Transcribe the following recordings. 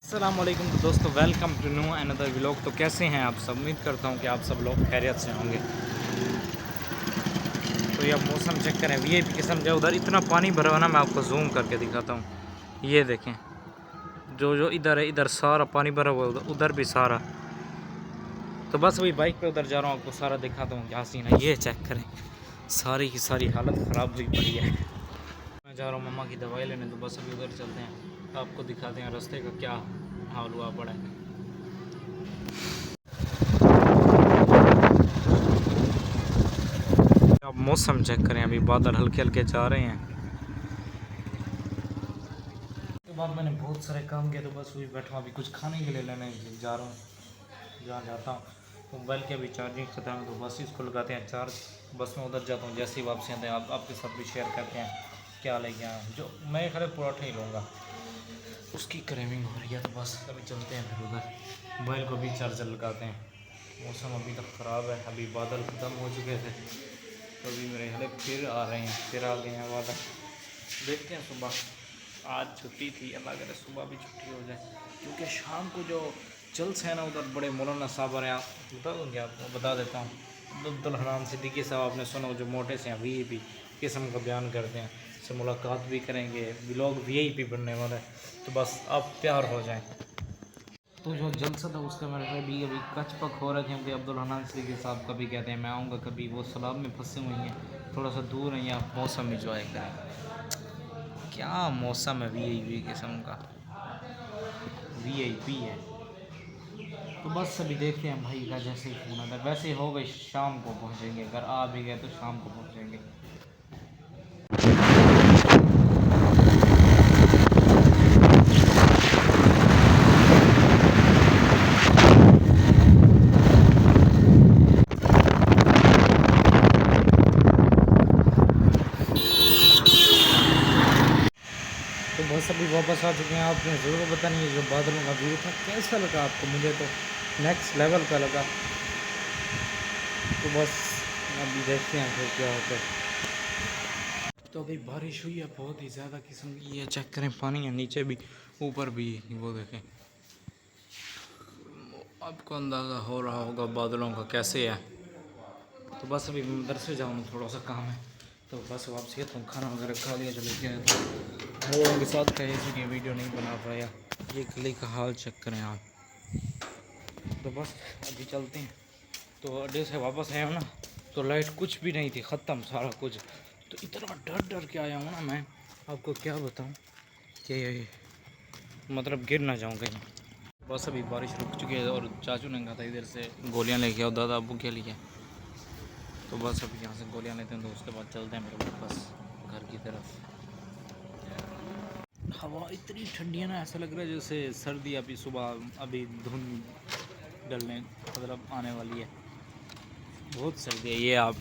السلام علیکم تو دوستو، ویلکم ٹو نیو اندر ولاگ۔ تو کیسے ہیں آپ سب؟ امید کرتا ہوں کہ آپ سب لوگ خیریت سے ہوں گے۔ تو یہ موسم چیک کریں، وی آئی پی قسم کا ادھر اتنا پانی بھرا ہوا نا، میں آپ کو زوم کر کے دکھاتا ہوں۔ یہ دیکھیں، جو ادھر ہے، ادھر سارا پانی بھرا ہوا ہے، ادھر بھی سارا۔ تو بس وہی بائک پہ ادھر جا رہا ہوں، آپ کو سارا دکھاتا ہوں کیا سین ہے۔ یہ چیک کریں، ساری کی ساری حالت خراب ہوئی پڑی ہے۔ میں جا رہا ہوں مما کی دوائی لینے، تو بس ابھی ادھر چلتے ہیں، آپ کو دکھاتے ہیں راستے کا کیا حال ہوا پڑا ہے۔ اب موسم چیک کریں، ابھی بادل ہلکے ہلکے جا رہے ہیں۔ اس کے بعد میں نے بہت سارے کام کیا، تو بس وہی بیٹھا ہوں، ابھی کچھ کھانے کے لیے لینے جا رہا ہوں جہاں جاتا ہوں۔ موبائل کی ابھی چارجنگ ختم ہے، تو بس اس کو لگاتے ہیں چارج، بس میں ادھر جاتا ہوں۔ جیسے ہی واپسی آتے ہیں آپ کے ساتھ بھی شیئر کرتے ہیں کیا لے کے آیا ہوں۔ جو میں خراب پراٹھا ہی لوں گا، اس کی کریونگ ہو رہی ہے، تو بس ابھی چلتے ہیں پھر ادھر، موبائل کو بھی چارجر لگاتے ہیں۔ موسم ابھی تک خراب ہے، ابھی بادل ختم ہو چکے تھے، تو ابھی میرے خیال پھر آ رہے ہیں، پھر آ گئے ہیں بادل۔ دیکھتے ہیں صبح، آج چھٹی تھی، اللہ کرے صبح بھی چھٹی ہو جائے، کیونکہ شام کو جو جلسے ہیں نا ادھر بڑے مولانا صاحب آ رہے ہیں۔ آپ بتا دوں گے، آپ کو بتا دیتا ہوں، عبدالحنان صدیقی صاحب آپ نے سنا، جو موٹے سے ہیں، وی آئی پی قسم کا بیان کرتے ہیں، سے ملاقات بھی کریں گے، ولاگ وی آئی پی بننے والا ہے، تو بس آپ تیار ہو جائیں۔ تو جو جلسہ تھا اس کا میرے بھی ابھی کچ پک ہو رہا ہے، کیونکہ عبدالحنان صدیقی صاحب کبھی کہتے ہیں میں آؤں گا، کبھی وہ سیلاب میں پھنسے ہوئی ہیں، تھوڑا سا دور ہیں، یا موسم انجوائے کریں۔ کیا موسم ہے، وی آئی پی قسم کا، وی آئی پی ہے۔ تو بس ابھی دیکھتے ہیں بھائی کا جیسے ہی فون آتا ہے، ویسے ہو گئے شام کو پہنچیں گے، اگر آ بھی گئے تو شام کو پہنچیں گے۔ تو بس ابھی واپس آ چکے ہیں، آپ نے ضرور بتانی ہے جو بادلوں کا ویو تھا کیسا لگا آپ کو؟ مجھے تو نیکسٹ لیول کا لگا۔ تو بس ابھی دیکھتے ہیں پھر کیا ہوتا ہے۔ تو ابھی بارش ہوئی ہے بہت ہی زیادہ قسم کی، یہ چیک کریں، پانی ہے نیچے بھی اوپر بھی، وہ دیکھیں، آپ کو اندازہ ہو رہا ہوگا بادلوں کا کیسے ہے۔ تو بس ابھی مدرسے جاؤں، تھوڑا سا کام ہے، تو بس واپسی تو کھانا وغیرہ کھا لیا، چلے گئے لوگوں کے ساتھ کہے کہ ویڈیو نہیں بنا پایا۔ یہ گلی کا حال چیک کریں آپ۔ تو بس ابھی چلتے ہیں، تو اڈے سے واپس آیا ہوں نا، تو لائٹ کچھ بھی نہیں تھی، ختم سارا کچھ، تو اتنا ڈر کے آیا ہوں نا میں، آپ کو کیا بتاؤں کہ مطلب گر نہ جاؤں کہیں۔ بس ابھی بارش رک چکی ہے، اور چاچو نے کہا تھا ادھر سے گولیاں لے کے آؤ دادا ابو کے لیے، تو بس ابھی یہاں سے گولیاں لیتے ہیں، تو اس کے بعد چلتے ہیں میرے واپس گھر کی طرف۔ ہوا اتنی ٹھنڈی ہے نا، ایسا لگ رہا ہے جیسے سردی ابھی صبح ابھی دھند ڈلنے مطلب آنے والی ہے، بہت سردی ہے، یہ آپ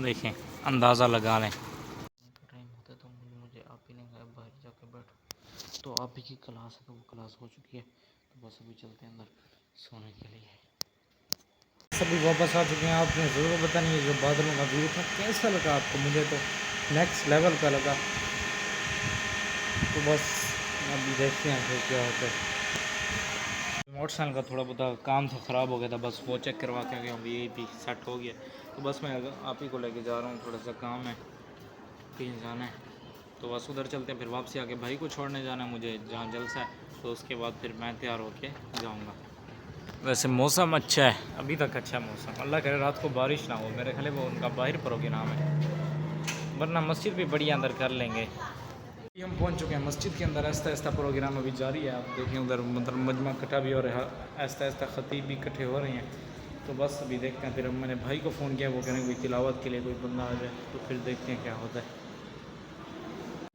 دیکھیں، اندازہ لگا لیں۔ ٹائم ہوتا ہے تو مجھے آپ ہی نے کہا باہر جا کے بیٹھو، تو آپ ہی کی کلاس ہے، تو وہ کلاس ہو چکی ہے، تو بس ابھی چلتے ہیں اندر سونے کے لیے۔ سبھی واپس آ چکے ہیں، آپ نے ضرور بتانی ہے جو بادلوں کا ویو تھا کیسا لگا آپ کو؟ مجھے تو نیکسٹ لیول کا لگا۔ تو بس ابھی دیکھتے ہیں پھر کیا ہوتا ہے۔ موٹر سائیکل کا تھوڑا بہت کام تھا، خراب ہو گیا تھا، بس وہ چیک کروا کے گیا، وی آئی پی سیٹ ہو گیا، تو بس میں آپ ہی کو لے کے جا رہا ہوں، تھوڑا سا کام ہے، کہیں جانا ہے، تو بس ادھر چلتے ہیں، پھر واپسی آ کے بھائی کو چھوڑنے جانا ہے مجھے جہاں جلسہ ہے، تو اس کے بعد پھر میں تیار ہو کے جاؤں گا۔ ویسے موسم اچھا ہے، ابھی تک اچھا موسم، اللہ کرے رات کو بارش نہ ہو، میرے خیال وہ ان کا باہر پروگرام ہے، ورنہ مسجد بھی بڑی اندر کر لیں گے۔ ہم پہنچ چکے ہیں مسجد کے اندر، آہستہ آہستہ پروگرام ابھی جاری ہے، آپ دیکھیں ادھر مطلب مجمع اکٹھا بھی ہو رہا ہے، آہستہ آہستہ خطیب بھی اکٹھے ہو رہے ہیں، تو بس ابھی دیکھتے ہیں، پھر میں نے بھائی کو فون کیا، وہ کہنے کوئی تلاوت کے لیے کوئی بندہ آ جائے، تو پھر دیکھتے ہیں کیا ہوتا ہے۔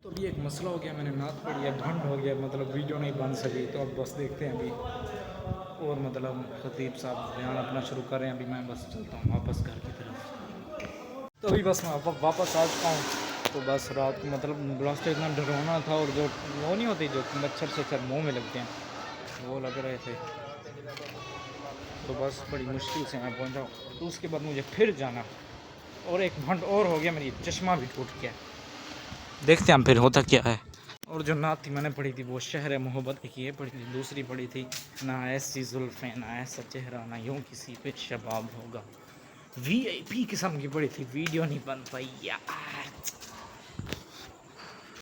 تو ابھی ایک مسئلہ ہو گیا، میں نے نعت پڑھی ہے، ڈھنڈ ہو گیا، مطلب ویڈیو نہیں بن سکی، تو اب بس دیکھتے ہیں ابھی، اور مطلب خطیب صاحب بیان اپنا شروع کر رہے ہیں، ابھی میں بس چلتا ہوں واپس گھر کی طرف۔ تو ابھی بس میں واپس آ چکا ہوں، تو بس رات کو مطلب راستے اتنا ڈراؤنا تھا، اور جو وہ نہیں ہوتی جو مچھر سے منہ میں لگتے ہیں، وہ لگ رہے تھے، تو بس بڑی مشکل سے میں پہنچا ہوں، تو اس کے بعد مجھے پھر جانا، اور ایک گھنٹہ اور ہو گیا، میری چشمہ بھی ٹوٹ گیا، دیکھتے ہیں ہم پھر ہوتا کیا ہے۔ اور جو نعت تھی میں نے پڑھی تھی وہ شہر محبت کی یہ پڑھی تھی. دوسری پڑھی تھی نہ ایسی زلفیں نہ ایسا چہرہ نہ یوں کسی پہ شباب ہوگا. وی آئی پی قسم کی پڑھی تھی, ویڈیو نہیں بن پائی یار.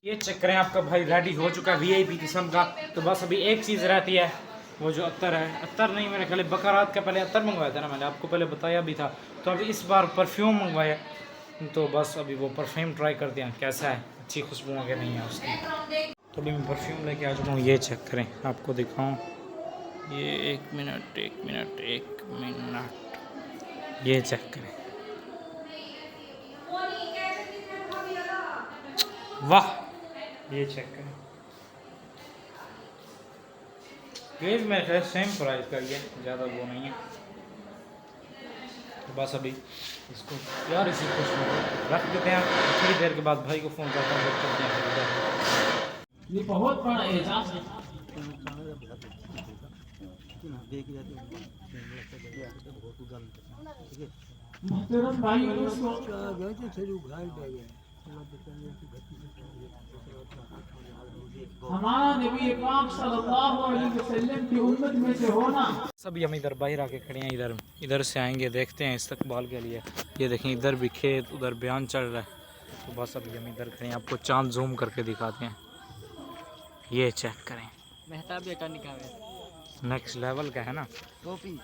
یہ چیک کریں آپ کا بھائی ریڈی ہو چکا ہے وی آئی پی قسم کا. تو بس ابھی ایک چیز رہتی ہے, وہ جو عطر ہے. عطر نہیں, میرے خیال بکرات کا پہلے عطر منگوایا تھا نا, میں نے آپ کو پہلے بتایا بھی تھا. تو ابھی اس بار پرفیوم منگوایا, تو بس ابھی وہ پرفیوم ٹرائی کرتے ہیں کیسا ہے, اچھی خوشبو آگے نہیں ہے اس کی. تو ابھی میں پرفیوم لے کے آ چکا ہوں, یہ چیک کریں آپ کو دکھاؤں. یہ ایک منٹ, یہ چیک کریں. واہ, یہ چیک کریں. یہ بھی میرے خیال سیم پرائز کا ہی ہے, زیادہ وہ نہیں ہے. تو بس ابھی اس کو یار اسی خوشبو رکھ دیتے ہیں. تھوڑی دیر کے بعد بھائی کو فون کرتا ہوں, کرتے ہیں. یہ بہت بڑا اعزاز ہے. محترم بھائی ہمارا نبی پاک صلی اللہ علیہ وسلم کی امت میں سے ہونا. سبھی ہم ادھر باہر آ کے کھڑے ہیں, ادھر سے آئیں گے, دیکھتے ہیں استقبال کے لیے. یہ دیکھیں ادھر بھی کھیت, ادھر بیان چل رہا ہے. تو بس ابھی ہم ادھر کھڑے ہیں, آپ کو چاند زوم کر کے دکھاتے ہیں. یہ چیک کریں, مہتاب کا نکاح ہے, نیکسٹ لیول کا ہے نا. ٹوپی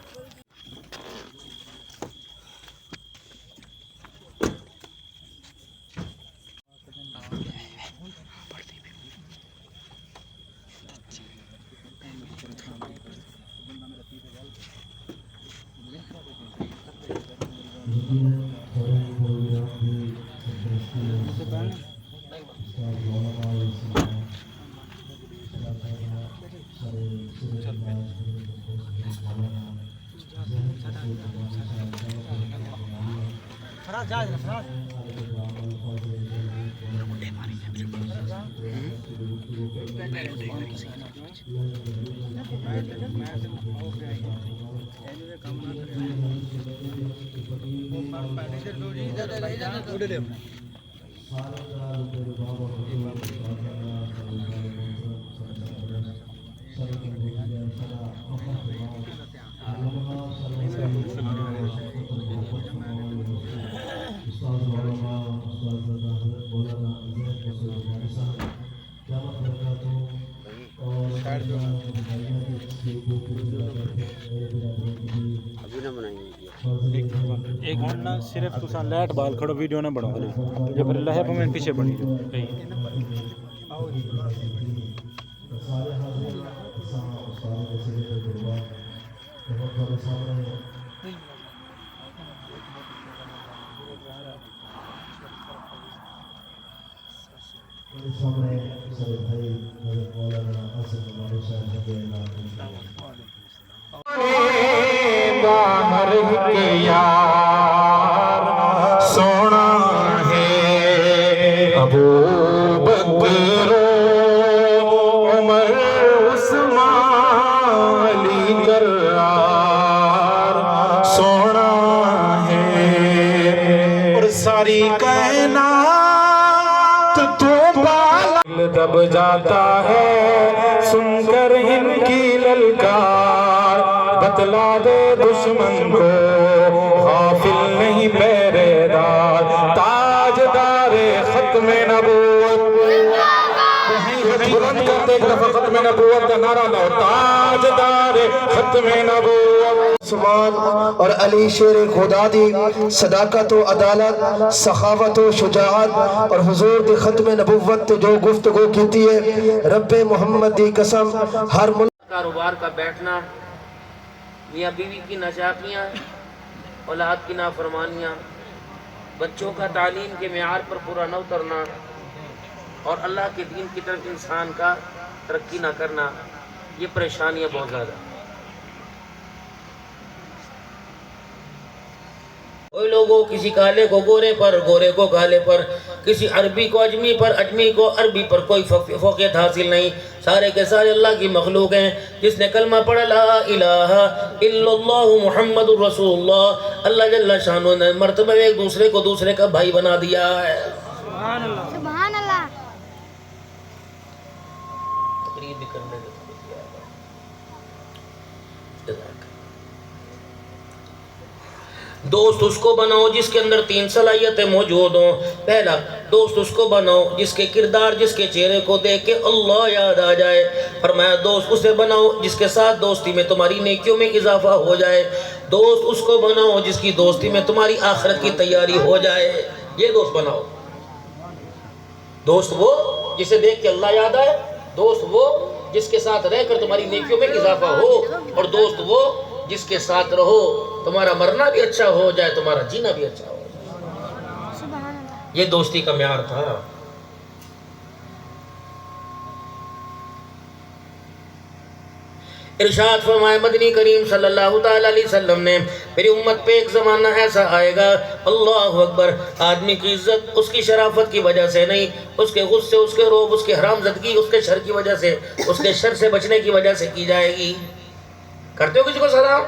ایک منٹ نا, صرف تساں لائٹ بال کھڑو, ویڈیو نہ بناؤ خالی. جو پھر لہے پہ میں پیچھے بنی جو سونا ہے ابو بکر عمر عثمان علی کرار. سونا ہے اور ساری کائنات تو بالا دب جاتا ہے سن کر ان کی للکار. بتلا دے دشمن کو غافل نہیں پہرے دار. تاجدار ختم نبوت, بلند کرتے ایک دفعہ ختم نبوت کا نعرہ لاؤ. تاجدار ختم نبوت. عثمان اور علی شیر خدا دی صداقت و عدالت, سخاوت و شجاعت اور حضور دی ختم نبوت تے جو گفتگو کیتی ہے, رب محمد دی قسم ہر ملک کاروبار کا بیٹھنا, میاں بیوی کی ناچاکیاں, اولاد کی نافرمانیاں, بچوں کا تعلیم کے معیار پر پورا نہ اترنا, اور اللہ کے دین کی طرف انسان کا ترقی نہ کرنا, یہ پریشانیاں بہت زیادہ. کوئی لوگوں کسی کالے کو گورے پر, گورے کو کالے پر, کسی عربی کو اجمی پر, اجمی کو عربی پر کوئی فوقیت حاصل نہیں. سارے کے سارے اللہ کی مخلوق ہیں. جس نے کلمہ پڑھا لا الہ الا اللہ محمد الرسول اللہ, اللہ جل شانہ نے مرتبہ ایک دوسرے کو دوسرے کا بھائی بنا دیا ہے. سبحان اللہ. بھی کرنے دیتا دوست اس کو بناؤ جس کے اندر 3 صلاحیتیں موجود ہوں. پہلا دوست اس کو بناؤ جس کے کردار جس کے چہرے کو دیکھ کے اللہ یاد آ جائے. فرمایا دوست اسے بناؤ جس کے ساتھ دوستی میں تمہاری نیکیوں میں اضافہ ہو جائے. دوست اس کو بناؤ جس کی دوستی میں تمہاری آخرت کی تیاری ہو جائے. یہ دوست بناؤ. دوست وہ جسے دیکھ کے اللہ یاد آئے. دوست وہ جس کے ساتھ رہ کر تمہاری نیکیوں میں اضافہ ہو. اور دوست وہ جس کے ساتھ رہو تمہارا مرنا بھی اچھا ہو جائے تمہارا جینا بھی اچھا ہو جائے. یہ دوستی کا معیار تھا. ارشاد فرمائے مدنی کریم صلی اللہ تعالی علیہ وسلم نے میری امت پہ ایک زمانہ ایسا آئے گا اللہ اکبر آدمی کی عزت اس کی شرافت کی وجہ سے نہیں, اس کے غصے اس کے روب اس کے حرام زدگی اس کے شر کی وجہ سے اس کے شر سے بچنے کی وجہ سے کی جائے گی. کرتے ہو کسی کو سلام؟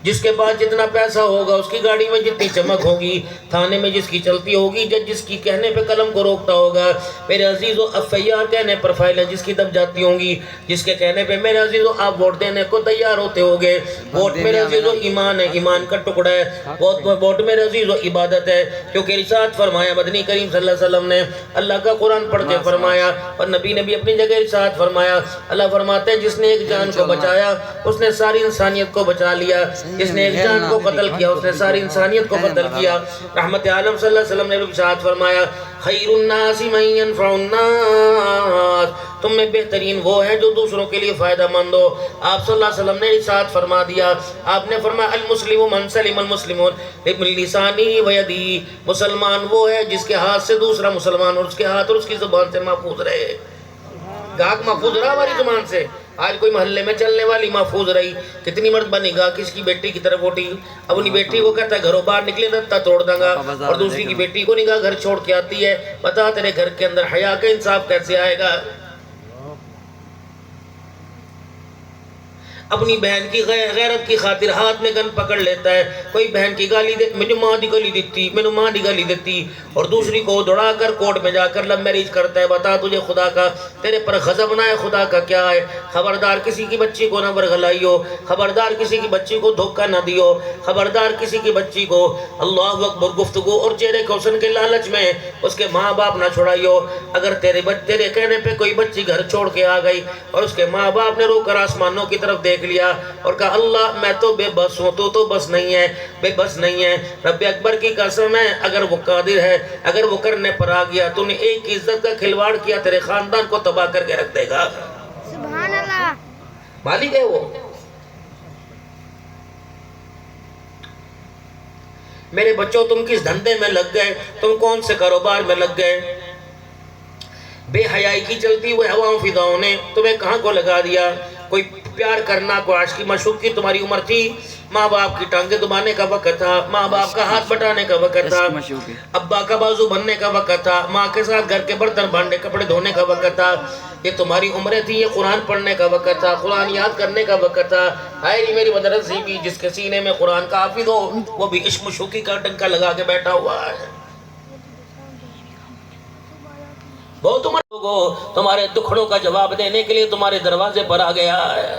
جس کے پاس جتنا پیسہ ہوگا اس کی گاڑی میں جتنی چمک ہوگی تھانے میں جس کی چلتی ہوگی جج جس کی کہنے پہ قلم کو روکتا ہوگا میرے عزیزو ایف آئی آر کہنے پر فائلیں جس کی دب جاتی ہوں گی جس کے کہنے پہ میرے عزیزو آپ ووٹ دینے کو تیار ہوتے ہوگے. ووٹ میرے عزیزو ایمان ہے, ایمان کا ٹکڑا ہے. ووٹ میرے عزیزو عبادت ہے. کیونکہ ارشاد فرمایا مدنی کریم صلی اللہ علیہ وسلم نے اللہ کا قرآن پڑھ کے فرمایا اور نبی نے بھی اپنی جگہ ارشاد فرمایا. اللہ فرماتے ہیں جس نے ایک جان کو بچایا اس نے ساری انسانیت کو بچا لیا. جس نے ایک جان کو قتل کیا اس نے ساری انسانیت کو قتل کیا. رحمت عالم صلی اللہ علیہ وسلم نے ارشاد فرمایا خیر الناس من ينفع الناس, تم میں بہترین وہ ہے جو دوسروں کے لیے فائدہ مند ہو. آپ صلی اللہ علیہ وسلم نے ارشاد فرما دیا, آپ نے فرمایا المسلم من سلم المسلمون من لسانه ويده, مسلمان وہ ہے جس کے ہاتھ سے دوسرا مسلمان اور اس کے ہاتھ اور اس کی زبان سے محفوظ رہے. گاہک محفوظ رہا ہماری زبان سے. آج کوئی محلے میں چلنے والی محفوظ رہی. کتنی مرتبہ نگاہ کس کی بیٹی کی طرف اٹھی, اپنی بیٹی کو کہتا ہے گھروں باہر نکلے دتا توڑ دوں گا, اور دوسری کی بیٹی کو نگاہ گھر چھوڑ کے آتی ہے. بتا تیرے گھر کے اندر حیا کا انصاف کیسے آئے گا؟ اپنی بہن کی غیرت کی خاطر ہاتھ میں گن پکڑ لیتا ہے. کوئی بہن کی گالی دے مجھے ماں دی گالی دیتی, میں نے ماں دی گالی دیتی, اور دوسری کو دوڑا کر کورٹ میں جا کر لو میرج کرتا ہے. بتا تجھے خدا کا تیرے پر غضب نہ ہے, خدا کا کیا ہے؟ خبردار کسی کی بچی کو نہ برگلائیو, خبردار کسی کی بچی کو دھوکہ نہ دیو, خبردار کسی کی بچی کو اللہ اکبر گفتگو اور چہرے کے حسن کے لالچ میں اس کے ماں باپ نہ چھڑائیو. اگر تیرے کہنے پہ کوئی بچی گھر چھوڑ کے آ گئی اور اس کے ماں باپ نے رو کر آسمانوں کی طرف دیکھ لیا اور کہا اللہ میں تو بے بس ہوں, تو بس نہیں ہے, بے بس نہیں ہے. رب اکبر کی قسم ہے اگر وہ قادر ہے, اگر وہ کرنے پر آ گیا تو نے ایک عزت کا کھلواڑ کیا تیرے خاندان کو تباہ کر کے رکھ دے گا. سبحان اللہ. مالک ہے وہ. میرے بچوں تم کس دھندے میں لگ گئے, تم کون سے کاروبار میں لگ گئے؟ بے حیائی کی چلتی ہوئے ہواؤں فضاؤں نے تمہیں کہاں کو لگا دیا؟ کوئی پیار کرنا, کوئی عشق کی مشوق کی تمہاری عمر تھی, ماں باپ کی ٹانگیں دبانے کا وقت تھا, ماں باپ کا ہاتھ بٹانے کا وقت تھا, ابا کا بازو بننے کا وقت تھا, ماں کے ساتھ گھر کے برتن بھانڈے کپڑے دھونے کا وقت تھا. یہ تمہاری عمریں تھی, یہ قرآن پڑھنے کا وقت تھا, قرآن یاد کرنے کا وقت تھا. آئے میری مدرسی بھی جس کے سینے میں قرآن کا حافظ ہو وہ بھی عشق مشوقی کا ڈنکا لگا کے بیٹھا ہوا ہے. بہت عمر لوگوں تمہارے دکھڑوں کا جواب دینے کے لیے تمہارے دروازے پر آ گیا ہے.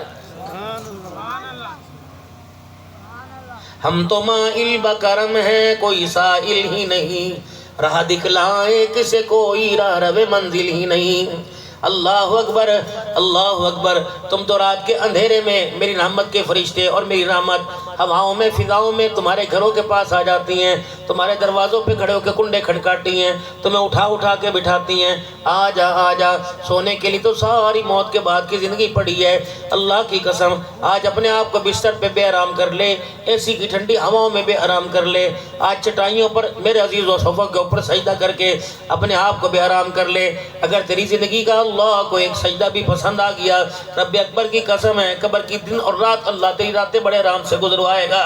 ہم تو مائل بکرم ہیں کوئی سائل ہی نہیں, راہ دکھلائے کسے کوئی راہ رو منزل ہی نہیں. اللہ اکبر, اللہ اکبر. تم تو رات کے اندھیرے میں میری رحمت کے فرشتے اور میری رحمت ہواؤں میں فضاؤں میں تمہارے گھروں کے پاس آ جاتی ہیں, تمہارے دروازوں پہ کھڑے ہو کے کنڈے کھڑکاتی ہیں, تمہیں اٹھا اٹھا کے بٹھاتی ہیں. آ جا آ جا, سونے کے لیے تو ساری موت کے بعد کی زندگی پڑی ہے. اللہ کی قسم آج اپنے آپ کو بستر پہ بے آرام کر لے, اے سی کی ٹھنڈی ہواؤں میں بے آرام کر لے. آج چٹائیوں پر میرے عزیز و صفوں کے اوپر سجدہ کر کے اپنے آپ کو بے آرام کر لے. اگر تیری زندگی کا اللہ کو ایک سجدہ بھی پسند آ گیا, رب اکبر کی قسم ہے قبر کی دن اور رات اللہ تیری راتیں بڑے آرام سے گزروائے گا.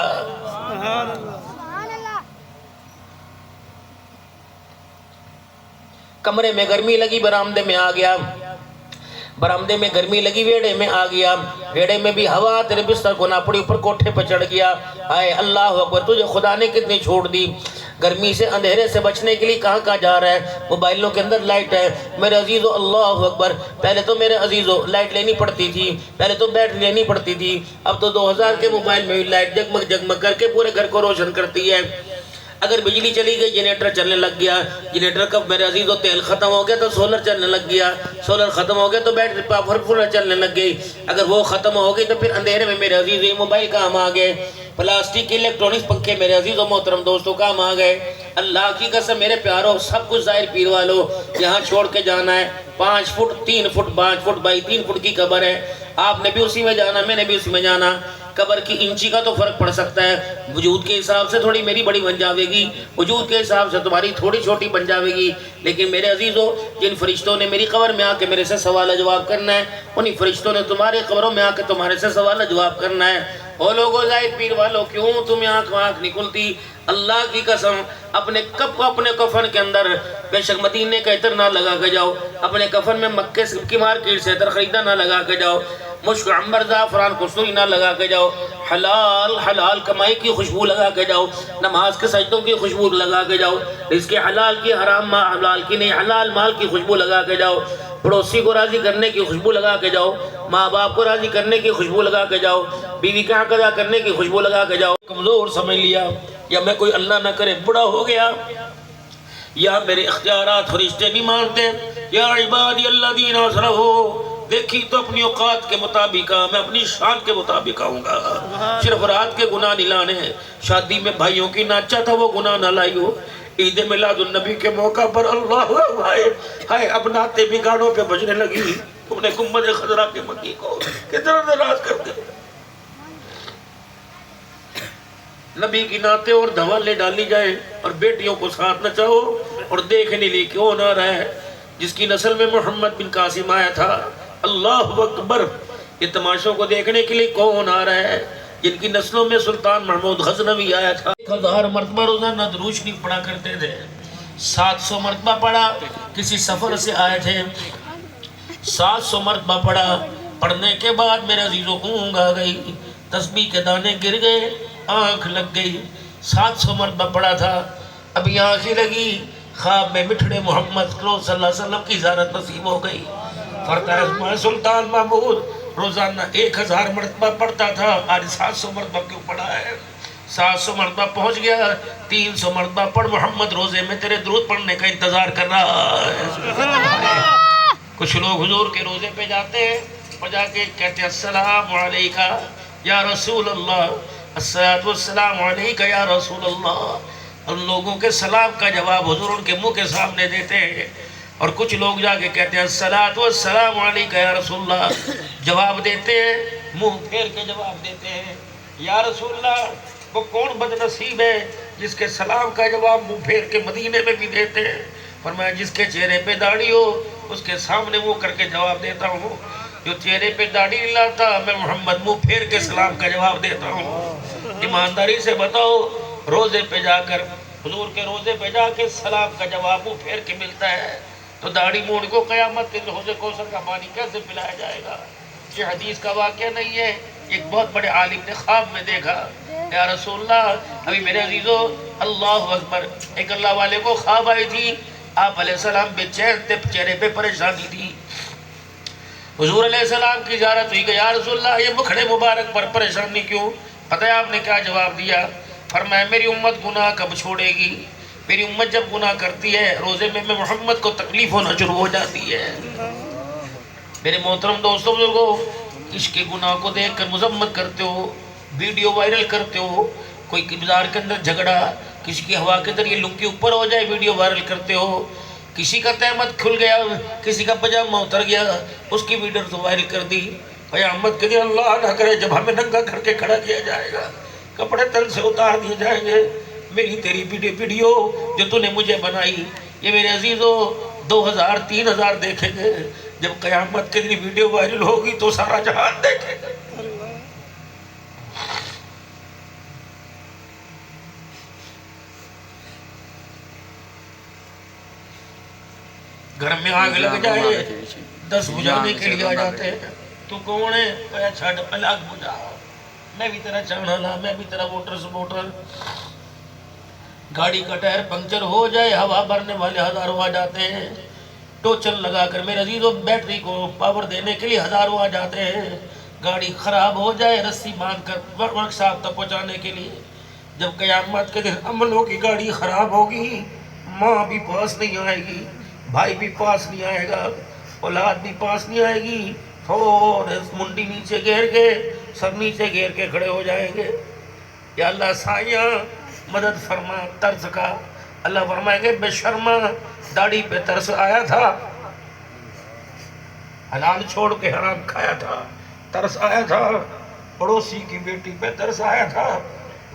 کمرے میں گرمی لگی برآمدے میں آ گیا, برآمدے میں گرمی لگی ویڑے میں آ گیا, ویڑے میں بھی ہوا تیرے بستر کو نہ پڑی, اوپر کوٹھے پہ چڑھ گیا. آئے اللہ اکبر, تجھے خدا نے کتنی چھوٹ دی. گرمی سے اندھیرے سے بچنے کے لیے کہاں کہاں جا رہا ہے؟ موبائلوں کے اندر لائٹ ہے میرے عزیزو، اللہ اکبر. پہلے تو میرے عزیزو لائٹ لینی پڑتی تھی، پہلے تو بیٹری لینی پڑتی تھی، اب تو 2000 کے موبائل میں لائٹ جگمگ جگمگ کر کے پورے گھر کو روشن کرتی ہے. اگر بجلی چلی گئی جنریٹر چلنے لگ گیا، جنریٹر کا میرے عزیزو تیل ختم ہو گیا تو سولر چلنے لگ گیا، سولر ختم ہو گیا تو بیٹری پاورفل چلنے لگ گئی. اگر وہ ختم ہو گئی تو پھر اندھیرے میں میرے عزیزو یہ موبائل کام آ گئے. پلاسٹک کے الیکٹرونکس پنکھے میرے عزیز و محترم دوستوں کام آ گئے. اللہ کی قسم میرے پیاروں، سب کچھ ظاہر پیر والوں یہاں چھوڑ کے جانا ہے. 5 feet 3 feet 5 feet by 3 feet کی قبر ہے. آپ نے بھی اسی میں جانا، میں نے بھی اسی میں جانا. قبر کی انچی کا تو فرق پڑ سکتا ہے، وجود کے حساب سے تھوڑی میری بڑی بن جاوے گی، وجود کے حساب سے تمہاری تھوڑی چھوٹی بن جاوے گی. لیکن میرے عزیزوں، جن فرشتوں نے میری قبر میں آ کے میرے سے سوال جواب کرنا ہے، انہی فرشتوں نے تمہاری قبروں میں آ کے تمہارے سے سوال جواب کرنا ہے. او لوگوں ظاہر پیر والوں، کیوں تمہیں آنکھ نکلتی؟ اللہ کی قسم اپنے کفن کے اندر بے شک مدینے کا عطر نہ لگا کے جاؤ، اپنے کفن میں مکے کی مارکیٹ سے عطر خریدا نہ لگا کے جاؤ، مشک عنبر زعفران کستوری نہ لگا کے جاؤ، حلال کمائی کی خوشبو لگا کے جاؤ، نماز کے سجدوں کی خوشبو لگا کے جاؤ، رزق حلال کی حرام حلال کی نہیں حلال مال کی خوشبو لگا کے جاؤ، پڑوسی کو راضی کرنے کی خوشبو لگا کے جاؤ، ماں باپ کو راضی کرنے کی خوشبو لگا کے جاؤ، بیوی کا حق ادا کرنے کی خوشبو لگا کے جاؤ. کمزور سمجھ لیا یا میں کوئی اللہ نہ کرے بڑا ہو گیا یا میرے اختیارات فرشتے نہیں مانتے. یا عبادی الذین اسرفوا، دیکھی تو اپنی اوقات کے مطابق میں اپنی شان کے مطابق آؤں گا. صرف رات کے گناہ نہیں لانے ہیں. شادی میں بھائیوں کی ناچا تھا وہ گناہ نہ لائی ہو. عید میلاد النبی کے موقع پر اللہ ہائے اب نعتیں بھی گانوں پہ بجنے لگی. تم نے گنبد خضرا کے مکی کو کتنا ناراض کر دیا. نبی کی نعتیں اور دھوالے ڈالی جائے اور بیٹیوں کو ساتھ نچاؤ اور دیکھنے لیے کیوں نہ رہا ہے جس کی نسل میں محمد بن قاسم آیا تھا. اللہ اکبر. یہ تماشوں کو دیکھنے کے لیے کون آ رہا ہے جن کی نسلوں میں سلطان محمود غزنوی آیا تھا. 1000 مرتبہ روزانہ درود شریف پڑھا کرتے تھے. 700 مرتبہ پڑھا. کسی سفر سے آئے تھے 700 مرتبہ پڑھا. پڑھنے کے بعد میرے عزیزوں اونگ آ گئی، تسبیح کے دانے گر گئے، آنکھ لگ گئی. 700 مرتبہ پڑھا تھا، ابھی آنکھ ہی لگی، خواب میں مٹھڑے محمد صلی اللہ علیہ وسلم کی زیارت نصیب ہو گئی. فرمایا سلطان محمود روزانہ 1000 مرتبہ پڑھتا تھا، آج 700 مرتبہ کیوں پڑھا ہے؟ 700 مرتبہ پہنچ گیا. 300 مرتبہ پڑھ، محمد روزے میں تیرے درود پڑھنے کا انتظار کر رہا ہے. کچھ لوگ حضور کے روزے پہ جاتے ہیں اور جا کے کہتے ہیں السلام علیکہ یا رسول اللہ، الصلاۃ والسلام علیکہ یا رسول اللہ. ان لوگوں کے سلام کا جواب حضور ان کے منہ کے سامنے دیتے ہیں. اور کچھ لوگ جا کے کہتے ہیں الصلاۃ والسلام علیکہ یا رسول اللہ، جواب دیتے ہیں، منہ پھیر کے جواب دیتے ہیں. یا رسول اللہ، وہ کون بد نصیب ہے جس کے سلام کا جواب منہ پھیر کے مدینے میں بھی دیتے ہیں؟ فرمایا جس کے چہرے پہ داڑھی ہو اس کے سامنے منہ کر کے جواب دیتا ہوں. جو چہرے پہ داڑھی نہیں لاتا میں محمد منہ پھیر کے سلام کا جواب دیتا ہوں. ایمانداری سے بتاؤ، روزے پہ جا کر حضور کے روزے پہ جا کے سلام کا جواب منہ پھیر کے ملتا ہے تو داڑھی موڑ کو قیامت کے حوض کوثر کا پانی کیسے پلایا جائے گا؟ یہ حدیث کا واقعہ نہیں ہے، ایک بہت بڑے عالم نے خواب میں دیکھا. یا رسول اللہ، ابھی میرے عزیزو اللہ اکبر، ایک اللہ والے کو خواب آئی تھی، آپ علیہ السلام بے چین تھے، چہرے پہ پریشانی تھی. حضور علیہ السلام کی زیارت ہوئی کہ یا رسول اللہ یہ مکھڑے مبارک پر پریشانی کیوں؟ پتہ ہے آپ نے کیا جواب دیا؟ فرمایا میری امت گناہ کب چھوڑے گی؟ میری امت جب گناہ کرتی ہے روزے میں محمد کو تکلیف ہونا شروع ہو جاتی ہے. میرے محترم دوستوں بزرگوں، اس کے گناہ کو دیکھ کر مذمت کرتے ہو، ویڈیو وائرل کرتے ہو، کوئی بازار کے اندر جھگڑا، کسی کی ہوا کے اندر یہ لنگی اوپر ہو جائے ویڈیو وائرل کرتے ہو، کسی کا تہمت کھل گیا، کسی کا پجامہ اتر گیا، اس کی ویڈیو تو وائرل کر دی. قیامت کے دن اللہ نہ کرے جب ہمیں ننگا کر کے کھڑا کیا جائے گا، کپڑے تن سے اتار دیے جائیں گے، میری تیری ویڈیو جو تو نے مجھے بنائی یہ میرے عزیزو 2000 3000 دیکھیں گے. جب قیامت کے دن ویڈیو وائرل ہوگی تو سارا جہان دیکھے گا. گھر میں آگ لگ جائے 10 بجھانے کے لیے آ جاتے ہیں. تو کون ہے؟ کہا چھڑ پہلے آگ بجھا، میں بھی تیرا چاہنا لا، میں بھی تیرا ووٹر سپورٹر. گاڑی کا ٹائر پنکچر ہو جائے ہوا بھرنے والے ہزاروں آ جاتے ہیں، ٹوچن لگا کر میرے عزیزوں بیٹری کو پاور دینے کے لیے ہزاروں آ جاتے ہیں، گاڑی خراب ہو جائے رسی باندھ کر ورک شاپ تک پہنچانے کے لیے۔ جب قیامت کے دن عملوں کی گاڑی خراب ہوگی، ماں بھی پاس نہیں آئے گی، بھائی بھی پاس نہیں آئے گا، اولاد بھی پاس نہیں آئے گی، اور منڈی نیچے گھیر کے سر نیچے گھیر کے کھڑے ہو جائیں گے۔ یا اللہ سائیاں مدد فرما ترس کا۔ اللہ فرمائیں گے بے شرما داڑھی پہ ترس آیا تھا، حلال چھوڑ کے حرام کھایا تھا، ترس آیا تھا، پڑوسی کی بیٹی پہ ترس آیا تھا،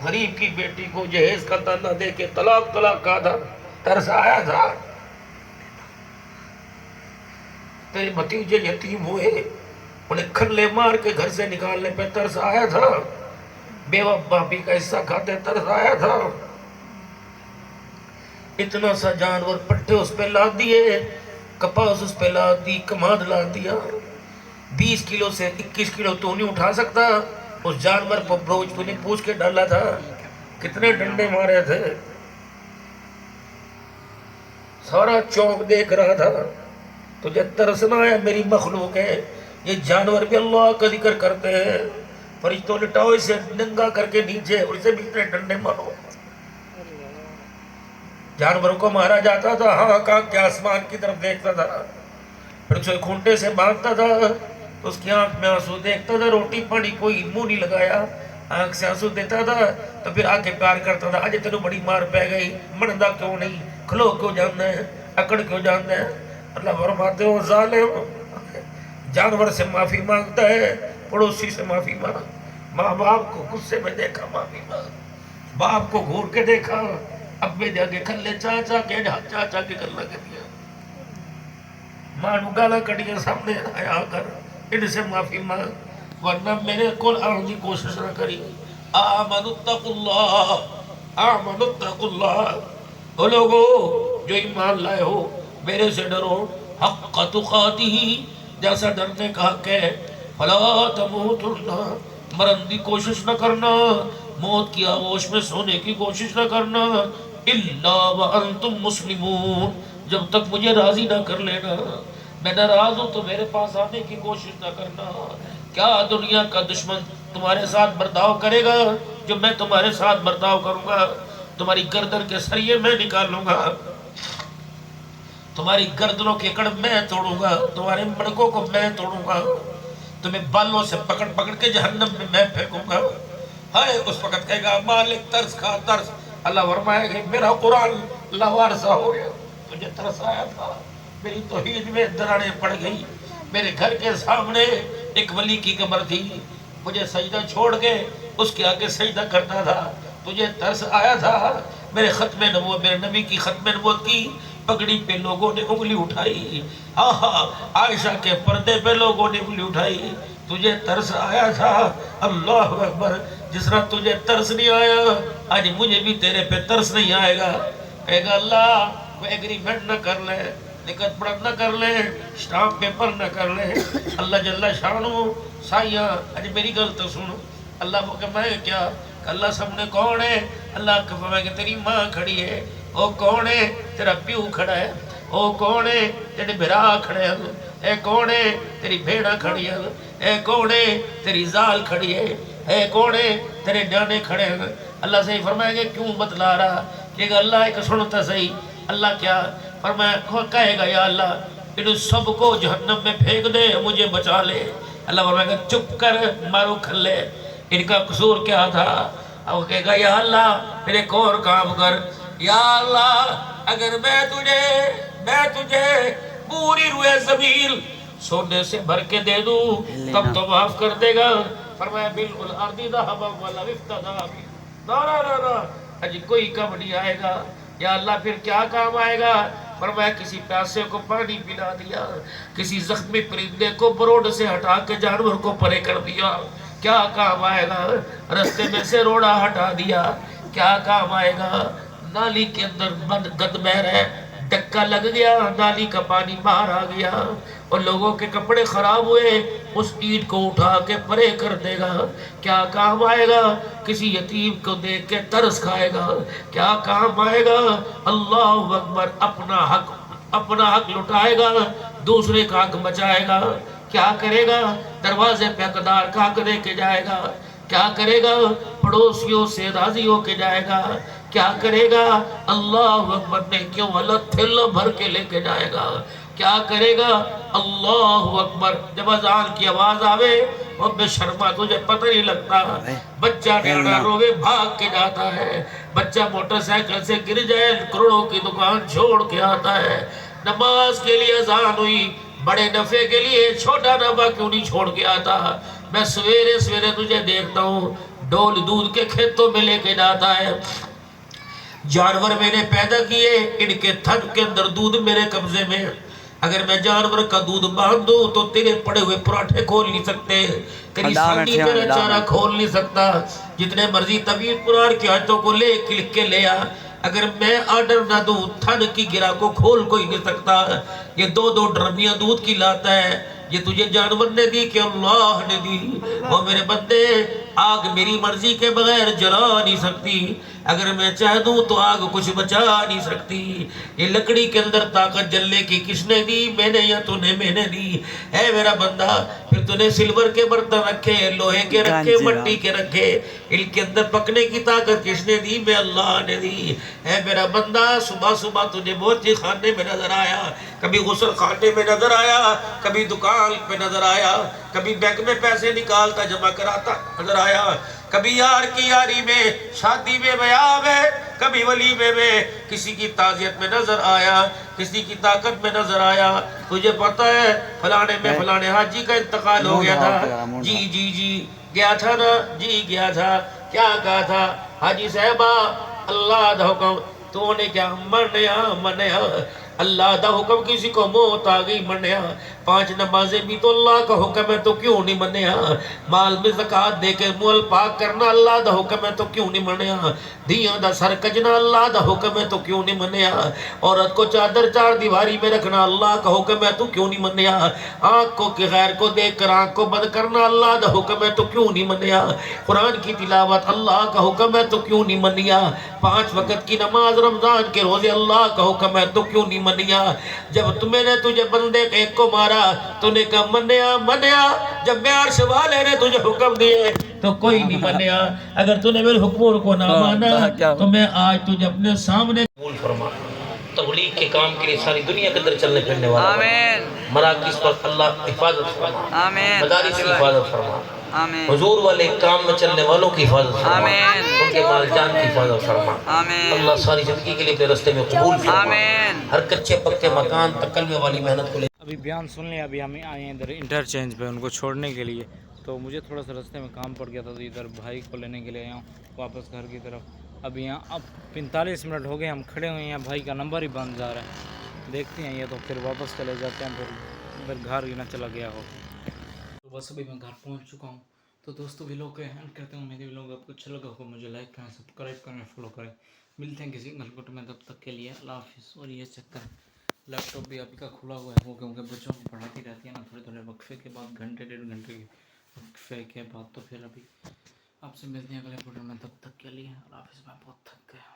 غریب کی بیٹی کو جہیز کا دانہ دے کے طلاق کہا تھا، ترس آیا تھا، تیرے بھتیجے یتیم ہوئے انہیں کھلے مار کے گھر سے نکالنے پہ ترس آیا تھا، بیوہ باپی کا حصہ کھاتے ترس آیا تھا، اتنا سا جانور پٹھے اس پہ لاد دیے، کپاس اس پہ لاد دی، کماد لاد دیا، 20 کلو سے 21 کلو تو نہیں اٹھا سکتا، اس جانور پر بروج تو نہیں پوچھ کے ڈالا تھا، کتنے ڈنڈے مارے تھے، سارا چونک دیکھ رہا تھا، تجھے ترسنا ہے میری مخلوق ہے، یہ جانور بھی اللہ کا ذکر کرتے ہیں، فرشتوں لٹاؤ اسے ننگا کر کے نیچے اور اسے بھی اتنے ڈنڈے مارو۔ جانوروں کو مارا جاتا تھا، ہاں کہاں کے آسمان کی طرف دیکھتا تھا، پھر اسے کھونٹے سے باندھتا تھا، تو اس کی آنکھ میں آنسو دیکھتا تھا، روٹی پانی کوئی منہ نہیں لگایا، آنکھ سے آنسو دیتا تھا، تو پھر آ کے پیار کرتا تھا، آج تینوں بڑی مار پہ گئی، مردہ کیوں نہیں، کھلو کیوں جاننا ہے، اکڑ کیوں جاننا ہے۔ اللہ فرماتے ہو ظالم جانور سے معافی مانگتا ہے، پڑوسی سے معافی مانگ، ماں باپ کو غصے میں دیکھا معافی مانگ، باپ کو گھور کے دیکھا، ابے دے آگے کھلے چاچا کے چاچا کے کر لگے دیا، مانو گالا کٹیا سامنے آیا کر ان سے معافی مانگ، ورنہ میرے کول آنے کی کوشش نہ کری۔ آمنوا اتقوا اللہ، آمنوا اتقوا اللہ، وہ لوگو جو ایمان لائے ہو میرے سے ڈرو، حق تقاتہ جیسا ڈرنے کا حق ہے، فلا تموتن مرن کی کوشش نہ کرنا، موت کی آغوش میں سونے کی کوشش نہ کرنا، الا وانتم مسلمون جب تک مجھے راضی نہ کر لینا، میں ناراض ہوں تو میرے پاس آنے کی کوشش نہ کرنا۔ کیا دنیا کا دشمن تمہارے ساتھ برتاؤ کرے گا جو میں تمہارے ساتھ برتاؤ کروں گا؟ تمہاری گردن کے سریے میں نکالوں گا، تمہاری گردنوں کے کڑ میں توڑوں گا، تمہارے مڑکوں کو میں توڑوں گا، تمہیں بالوں سے پکڑ پکڑ کے جہنم میں پھینکوں گا۔ ہائے اس وقت کہے گا مالک ترس کھا ترس، اللہ فرمائے گا میرا قرآن لاوارثہ ہو گیا، تجھے ترس آیا تھا، میری توحید میں دراڑیں پڑ گئی، میرے گھر کے سامنے ایک ولی کی قبر تھی، مجھے سجدہ چھوڑ کے اس کے آگے سجدہ کرتا تھا، تجھے ترس آیا تھا، میرے ختم نبوت میرے نبی کی ختم نبوت کی پگڑی پہ لوگوں نے انگلی اٹھائی، آہا عائشہ کے پردے پہ لوگوں نے انگلی اٹھائی، تجھے ترس آیا تھا۔ اللہ اکبر، جس طرح تجھے ترس نہیں آیا آج مجھے بھی تیرے پہ ترس نہیں آئے گا۔ کہے گا اللہ کوئی ایگریمنٹ نہ کر لے، نکت پڑھت نہ کر لے، سٹامپ پیپر نہ کر لے، اللہ جل شانو سائیاں آج میری گل تو سن۔ اللہ کو کہ میں کیا، اللہ سامنے کون ہے؟ اللہ کو فرمائے کہ تیری ماں کھڑی ہے، او کون ہے؟ تیرا پیو کھڑا ہے، او کون ہے؟ تیرے بھرا کھڑے ہیں، اے کون ہے؟ تیری بھیڑا کھڑی ہے، اے کون ہے؟ تیری زال کھڑی ہے، اے کون ہے؟ تیرے ڈانے کھڑے ہیں۔ اللہ سے فرمائے گا کیوں بتلا رہا؟ کہ اللہ ایک سنتا صحیح، اللہ کیا فرمایا کہے گا یا اللہ ان سب کو جہنم میں پھینک دے مجھے بچا لے۔ اللہ فرمائے گا چپ کر مارو کھلے، ان کا قصور کیا تھا؟ اب کہے گا یا اللہ پھر ایک اور کام کر، یا اللہ اگر میں تجھے پوری روئے زمین سونے سے بھر کے دے دوں تب تو معاف کر دے گا۔ فرمایا بالکل ارضی ذہبا ولا افتدا بی، نا اج کوئی کم نہیں آئے گا۔ یا اللہ پھر کیا کام آئے گا؟ فرمایا کسی پیاسے کو پانی پلا دیا، کسی زخمی پرندے کو بروڈ سے ہٹا کے جانور کو پرے کر دیا، کیا کام آئے گا؟ رستے میں سے روڑا ہٹا دیا، کیا کام آئے گا؟ نالی کے اندر گند بہ رہا ہے، ڈکا لگ گیا، نالی کا پانی باہر آ گیا اور لوگوں کے کپڑے خراب ہوئے، اس اینٹ کو اٹھا کے پرے کر دے گا، کیا کام آئے گا؟ کسی یتیم کو دیکھ کے ترس کھائے گا، کیا کام آئے گا؟ اللہ اکبر، اپنا حق لٹائے گا، دوسرے کا حق بچائے گا، کیا کرے گا؟ دروازے پہ حقدار کا حق دے کے جائے گا، کیا کرے گا؟ پڑوسیوں سے راضی ہو کے جائے گا، کیا کرے گا؟ اللہ اکبر، نیکیوں والا تھیلا بھر کے لے کے جائے گا، کیا کرے گا؟ اللہ اکبر، جب اذان کی آواز آوے اور بے شرما تجھے پتہ نہیں لگتا، بچہ ڈیڑھا روے بھاگ کے جاتا ہے، بچہ موٹر سائیکل سے گر جائے کروڑوں کی دکان چھوڑ کے آتا ہے، نماز کے لیے اذان ہوئی، بڑے نفع کے لیے چھوٹا نفع کیوں نہیں چھوڑ کے آتا؟ میں سویرے سویرے تجھے دیکھتا ہوں ڈول دودھ کے کھیتوں میں لے کے جاتا ہے، جانور میں نے پیدا کیے، ان کے تھن کے اندر دودھ میرے قبضے میں، اگر میں جانور کا دودھ باندھ دوں تو تیرے پڑے ہوئے پراٹھے کھول نہیں سکتے، تیری سانی تیرا چارہ کھول نہیں سکتا، جتنے مرضی طویل قرآن کی آیتوں کو لکھ کے لے آ، اگر میں آرڈر نہ دوں تھن کی گرہ کو کھول کوئی نہیں سکتا، یہ دو ڈرمیاں دودھ کی لاتا ہے، یہ تجھے جانور نے دی کہ اللہ نے دی، وہ میرے بندے آگ میری مرضی کے بغیر جلا نہیں سکتی، اگر میں چاہ دوں تو آگ کچھ بچا نہیں سکتی، یہ لکڑی کے اندر طاقت جلنے کی کس نے دی؟ میں نے یا تو نے؟ میں نے دی، اے میرا بندہ، پھر تو نے سلور کے برتن رکھے، لوہے کے رکھے، مٹی کے رکھے، ان کے اندر پکنے کی طاقت کس نے دی؟ میں اللہ نے دی، اے میرا بندہ، صبح صبح تجھے موتی خانے میں نظر آیا، کبھی غسل خانے میں نظر آیا، کبھی دکان پہ نظر آیا، کبھی بینک میں پیسے نکالتا جمع کراتا نظر آیا، کبھی یار کی یاری میں، شادی میں، بیاہ میں، کبھی ولیمے میں، کسی کی تعزیت میں نظر آیا، کسی کی طاقت میں نظر آیا، تجھے پتہ ہے فلانے میں فلانے حاجی کا انتقال ہو گیا تھا، جی گیا تھا نا، جی گیا تھا، کیا کہا تھا حاجی صاحبہ؟ اللہ دا حکم، تو نے کیا منیا، اللہ دا حکم، کسی کو موت آ گئی منیا، 5 نمازیں بھی تو اللہ کا حکم ہے تو کیوں نہیں منیا، مال میں زکاة دے کے مول پاک کرنا اللہ دا حکم ہے تو کیوں نہیں منیا، دیاں دا سر کجنا اللہ دا حکم ہے تو کیوں نہیں منیا، عورت کو چادر 4 دیواری میں رکھنا اللہ کا حکم ہے تو کیوں نہیں منیا، آنکھ کو غیر کو دیکھ کر آنکھ کو بند کرنا اللہ دا حکم ہے تو کیوں نہیں منیا، قرآن کی تلاوت اللہ کا حکم ہے تو کیوں نہیں منیا، 5 وقت کی نماز رمضان کے روزے اللہ کا حکم ہے تو کیوں نہیں منیا، جب تمہیں نے تجھے بندے ایک کو مارا تو نے کہا منیا، جب میں عرش والے نے تجھے حکم دیے تو کوئی نہیں منیا، اگر تو نے میرے حکموں کو نہ مانا تو میں آج تجھے اپنے سامنے قبول فرما، تبلیغ کے کام کے لیے ساری دنیا کے اندر چلنے پھرنے والا، آمین، مراکز پر اللہ حفاظت فرما، آمین، مدارس کی حفاظت فرما، آمین، حضور والے کام میں چلنے والوں کی حفاظت فرما، آمین، ان کے مال جان کی حفاظت فرما، آمین، اللہ ساری زندگی کے لیے اپنے رستے میں قبول فرما، آمین، ہر کچے پکے مکان تک کلمے والی محنت کو لے۔ ابھی بیان سن لیں، ابھی ہم آئے ہیں ادھر انٹرچینج پہ ان کو چھوڑنے کے لیے، تو مجھے تھوڑا سا راستے میں کام پڑ گیا تھا، تو ادھر بھائی کو لینے کے لیے آیا ہوں واپس گھر کی طرف۔ ابھی یہاں اب 45 منٹ ہو گئے ہم کھڑے ہوئے ہیں، بھائی کا نمبر ہی بند جا رہا ہے، دیکھتے ہیں یہ تو پھر واپس چلے جاتے ہیں، پھر گھر ہی نہ چلا گیا ہو۔ تو بس ابھی میں گھر پہنچ چکا ہوں، تو دوستو ویلوگ کو اینڈ کرتے ہوں، میرے ویلوگ آپ کو اچھا لگا ہو مجھے لائک کریں، سبسکرائب کریں، فالو کریں، ملتے ہیں کسی گھلکٹ میں، تب تک کے لیے اللہ حافظ۔ اور یہ چیک کریں لیپ ٹاپ بھی ابھی کا کھلا ہوا ہے، وہ کیونکہ بچوں کو پڑھاتی رہتی ہے نا، تھوڑے وقفے کے بعد، گھنٹے 1.5 گھنٹے کے وقفے کے بعد، تو پھر ابھی آپ سے ملتے ہیں اگلے ویڈیو میں، تب تک کے لیے اللہ حافظ۔ میں بہت تھک گیا۔